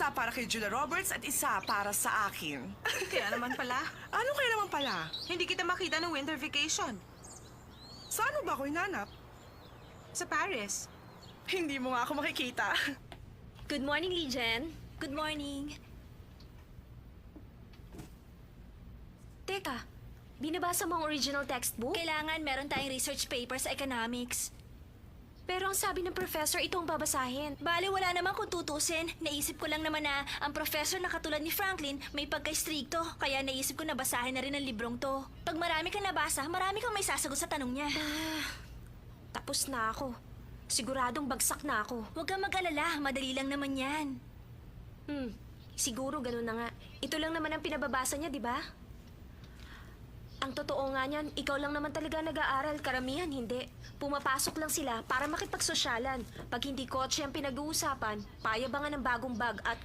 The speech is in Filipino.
Isa para kay Julia Roberts at isa para sa akin. Kaya naman pala, Ano kaya naman pala? hindi kita makita ng winter vacation. Saan mo ba ako hinanap? Sa Paris. Hindi mo nga ako makikita. Good morning, Lijen. Good morning. Teka, binabasa mo ang original textbook? Kailangan meron tayong research paper sa economics. Pero ang sabi ng professor, ito ang babasahin. Bale, wala naman kung tutusin. Naisip ko lang naman na ang professor na katulad ni Franklin may pagka-stricto. Kaya naisip ko na basahin na rin ang librong to. Pag marami kang nabasa, marami kang may sasagot sa tanong niya. Tapos na ako. Siguradong bagsak na ako. Huwag kang mag-alala, madali lang naman yan. Siguro ganun na nga. Ito lang naman ang pinababasa niya, di ba? Ang totoo nga niyan, ikaw lang naman talaga nag-aaral, karamihan hindi. Pumapasok lang sila para makipagsosyalan. Pag hindi kotse ang pinag-uusapan, payabangan ng bagong bag at